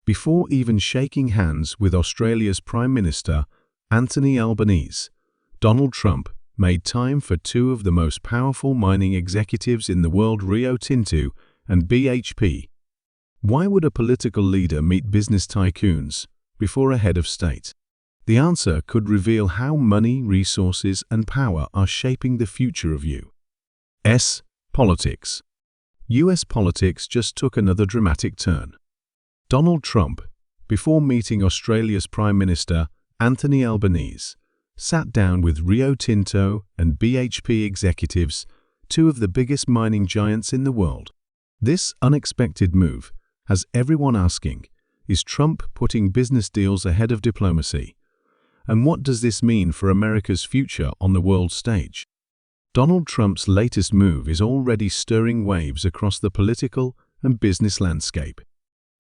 before even shaking hands with Australia's Prime Minister, Anthony Albanese, Donald Trump made time for two of the most powerful mining executives in the world, Rio Tinto and BHP. Why would a political leader meet business tycoons before a head of state? The answer could reveal how money, resources, and power are shaping the future of U.S. politics. U.S. politics just took another dramatic turn. Donald Trump, before meeting Australia's Prime Minister, Anthony Albanese, sat down with Rio Tinto and BHP executives, two of the biggest mining giants in the world. This unexpected move has everyone asking, is Trump putting business deals ahead of diplomacy? And what does this mean for America's future on the world stage? Donald Trump's latest move is already stirring waves across the political and business landscape.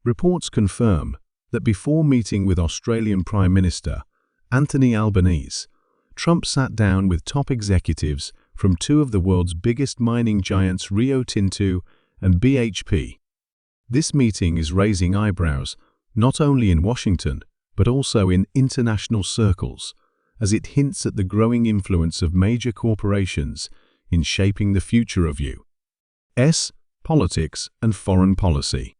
Reports confirm that before meeting with Australian Prime Minister Anthony Albanese, Trump sat down with top executives from two of the world's biggest mining giants, Rio Tinto and BHP. This meeting is raising eyebrows not only in Washington, but also in international circles, as it hints at the growing influence of major corporations in shaping the future of U.S. politics and foreign policy.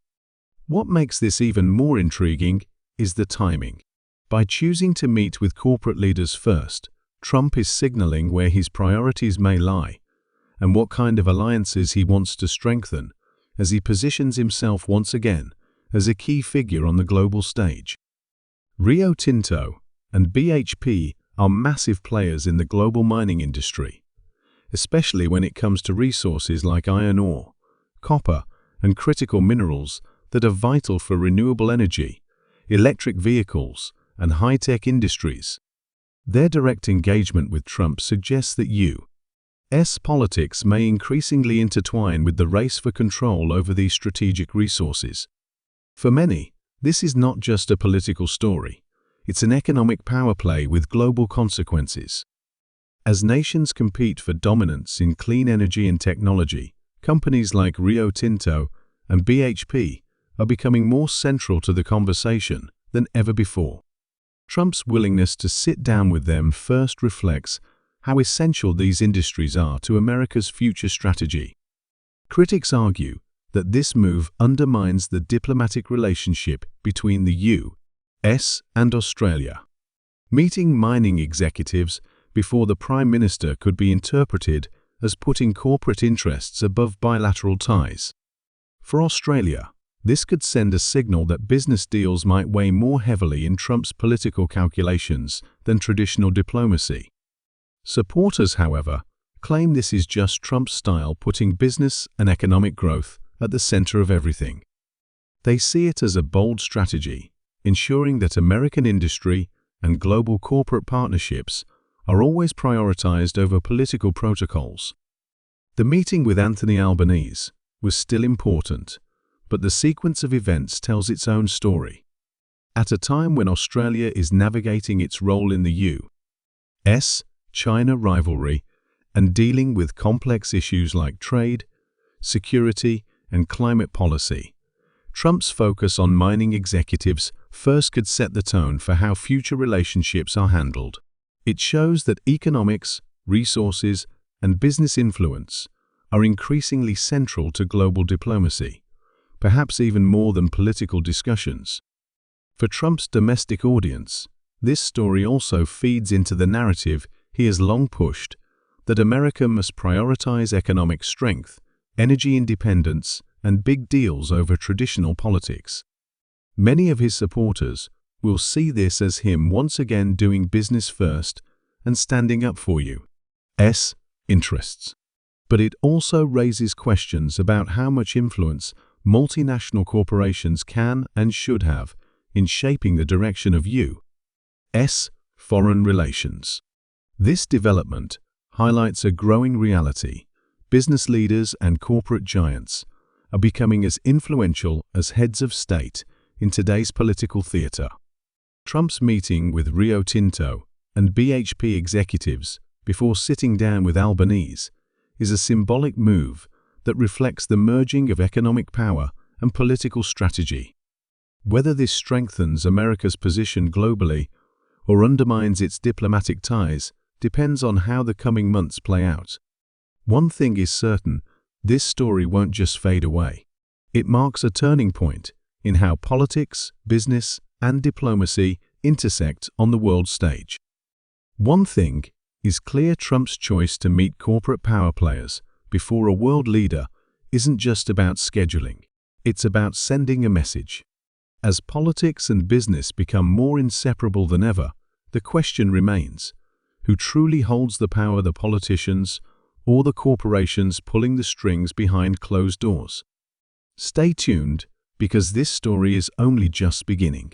What makes this even more intriguing is the timing. By choosing to meet with corporate leaders first, Trump is signaling where his priorities may lie and what kind of alliances he wants to strengthen as he positions himself once again as a key figure on the global stage. Rio Tinto and BHP are massive players in the global mining industry, especially when it comes to resources like iron ore, copper, and critical minerals that are vital for renewable energy, electric vehicles, and high-tech industries. Their direct engagement with Trump suggests that U.S. politics may increasingly intertwine with the race for control over these strategic resources. For many, this is not just a political story, it's an economic power play with global consequences. As nations compete for dominance in clean energy and technology, companies like Rio Tinto and BHP are becoming more central to the conversation than ever before. Trump's willingness to sit down with them first reflects how essential these industries are to America's future strategy. Critics argue that this move undermines the diplomatic relationship between the U.S. and Australia. Meeting mining executives before the Prime Minister could be interpreted as putting corporate interests above bilateral ties. For Australia, this could send a signal that business deals might weigh more heavily in Trump's political calculations than traditional diplomacy. Supporters, however, claim this is just Trump's style, putting business and economic growth at the center of everything. They see it as a bold strategy, ensuring that American industry and global corporate partnerships are always prioritized over political protocols. The meeting with Anthony Albanese was still important, but the sequence of events tells its own story. At a time when Australia is navigating its role in the U.S.-China rivalry and dealing with complex issues like trade, security, and climate policy, Trump's focus on mining executives first could set the tone for how future relationships are handled. It shows that economics, resources, and business influence are increasingly central to global diplomacy, perhaps even more than political discussions. For Trump's domestic audience, this story also feeds into the narrative he has long pushed, that America must prioritize economic strength, energy independence, and big deals over traditional politics. Many of his supporters will see this as him once again doing business first and standing up for U.S. interests. But it also raises questions about how much influence multinational corporations can and should have in shaping the direction of U.S. foreign relations. This development highlights a growing reality. Business leaders and corporate giants are becoming as influential as heads of state in today's political theater. Trump's meeting with Rio Tinto and BHP executives before sitting down with Albanese is a symbolic move that reflects the merging of economic power and political strategy. Whether this strengthens America's position globally or undermines its diplomatic ties depends on how the coming months play out. One thing is certain, this story won't just fade away. It marks a turning point in how politics, business, and diplomacy intersect on the world stage. One thing is clear: Trump's choice to meet corporate power players before a world leader isn't just about scheduling. It's about sending a message. As politics and business become more inseparable than ever, the question remains: who truly holds the power, the politicians or the corporations pulling the strings behind closed doors? Stay tuned, because this story is only just beginning.